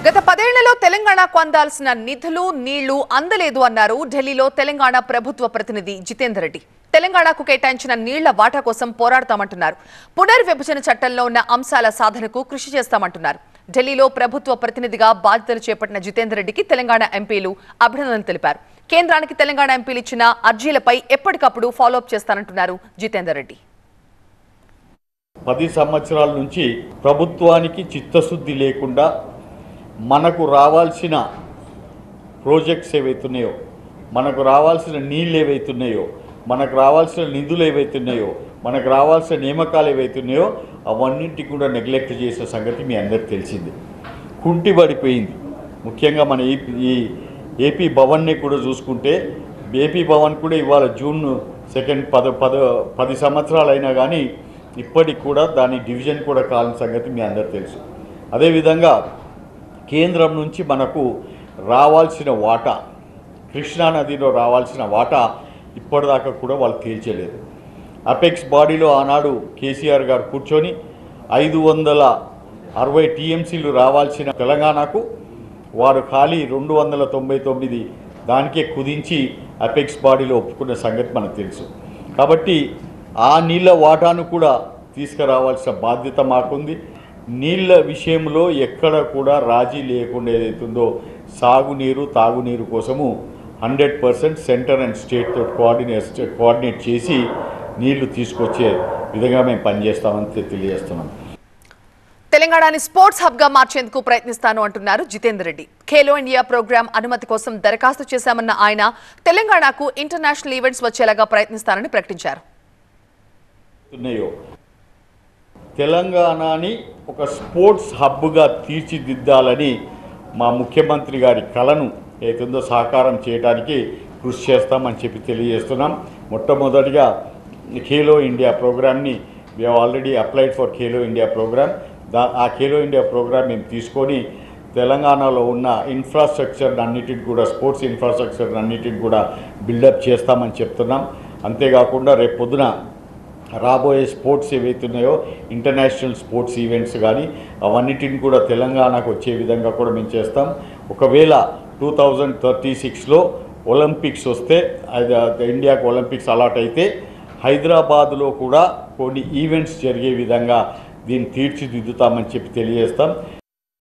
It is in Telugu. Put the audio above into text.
గత 10 ఏళ్లలో తెలంగాణకు అందాల్సిన నిధులు నీళ్లు అందలేదు అన్నారు ఢిల్లీలో తెలంగాణ ప్రభుత్వ ప్రతినిధి జితేందర్ రెడ్డి. తెలంగాణకు కేటాయించిన నీళ్ల వాటా కోసం పోరాడతామంటున్నారు. పునర్విభజన చట్టంలో ఉన్న అంశాల సాధనకు కృషి చేస్తామంటున్నారు. ఢిల్లీలో ప్రభుత్వ ప్రతినిధిగా బాధ్యతలు చేపట్టిన జితేందర్ రెడ్డికి తెలంగాణ ఎంపీలు అభినందనలు తెలిపారు. కేంద్రానికి తెలంగాణ ఎంపీలు ఇచ్చిన అర్జీలపై ఎప్పటికప్పుడు ఫాలోఅప్ చేస్తానంటున్నారు జితేందర్ రెడ్డి. 10 సంవత్సరాల నుంచి ప్రభుత్వానికి చిత్తశుద్ధి లేకుండా మనకు రావాల్సిన ప్రాజెక్ట్స్ ఏవైతున్నాయో, మనకు రావాల్సిన నీళ్ళు ఏవైతున్నాయో, మనకు రావాల్సిన నిధులు ఏవైతున్నాయో, మనకు రావాల్సిన నియామకాలు ఏవైతున్నాయో అవన్నింటికి కూడా నెగ్లెక్ట్ చేసిన సంగతి మీ అందరికి తెలిసింది. కుంటిపడిపోయింది. ముఖ్యంగా మన ఈ ఏపీ భవన్ని కూడా చూసుకుంటే ఏపీ భవన్ కూడా ఇవాళ జూన్ 2 10 సంవత్సరాలు అయినా కానీ ఇప్పటికి కూడా దాని డివిజన్ కూడా కాలని సంగతి మీ అందరికి తెలుసు. అదేవిధంగా కేంద్రం నుంచి మనకు రావాల్సిన వాటా, కృష్ణానదిలో రావాల్సిన వాటా ఇప్పటిదాకా కూడా వాళ్ళు తేల్చలేదు. అపెక్స్ బాడీలో ఆనాడు కేసీఆర్ గారు కూర్చొని 560 టీఎంసీలు రావాల్సిన తెలంగాణకు వారు ఖాళీ 299 దానికే కుదించి అపెక్స్ బాడీలో ఒప్పుకున్న సంగతి మనకు తెలుసు. కాబట్టి ఆ నీళ్ళ వాటాను కూడా తీసుకురావాల్సిన బాధ్యత మాకుంది. నీళ్ళ విషయంలో ఎక్కడ కూడా రాజీ లేకుండా ఏదైతుందో సాగునీరు తాగునీరు కోసము 100% సెంటర్ అండ్ స్టేట్ తోటి కోఆర్డినేట్ చేసి నీళ్లు తీసుకొచ్చే విధంగా మేము పనిచేస్తామని తెలియజేస్తున్నాం. తెలంగాణని స్పోర్ట్స్ హబ్ గా మార్చేందుకు ప్రయత్నిస్తాను అంటున్నారు జితేందర్ రెడ్డి. ఖేలో ఇండియా ప్రోగ్రాం అనుమతి కోసం దరఖాస్తు చేశామన్న ఆయన తెలంగాణకు ఇంటర్నేషనల్ ఈవెంట్స్ వచ్చేలాగా ప్రయత్నిస్తానని ప్రకటించారు. తెలంగాణని ఒక స్పోర్ట్స్ హబ్గా తీర్చిదిద్దాలని మా ముఖ్యమంత్రి గారి కలను ఏతుందో సాకారం చేయడానికి కృషి చేస్తామని చెప్పి తెలియజేస్తున్నాం. మొట్టమొదటిగా ఖేలో ఇండియా ప్రోగ్రామ్ని we have already applied for Khelo India program. ఆ ఖేలో ఇండియా ప్రోగ్రామ్ మేము తీసుకొని తెలంగాణలో ఉన్న ఇన్ఫ్రాస్ట్రక్చర్ అన్నిటిని కూడా, స్పోర్ట్స్ ఇన్ఫ్రాస్ట్రక్చర్ అన్నిటిని కూడా బిల్డప్ చేస్తామని చెప్తున్నాం. అంతేకాకుండా రేపు పొద్దున రాబోయే స్పోర్ట్స్ ఏవైతున్నాయో ఇంటర్నేషనల్ స్పోర్ట్స్ ఈవెంట్స్ కానీ అవన్నిటిని కూడా తెలంగాణకు వచ్చే విధంగా కూడా మేము చేస్తాం. ఒకవేళ 2036లో ఒలింపిక్స్ వస్తే, ఇండియాకు ఒలింపిక్స్ అలాట్ అయితే హైదరాబాదులో కూడా కొన్ని ఈవెంట్స్ జరిగే విధంగా దీన్ని తీర్చిదిద్దుతామని చెప్పి తెలియజేస్తాం.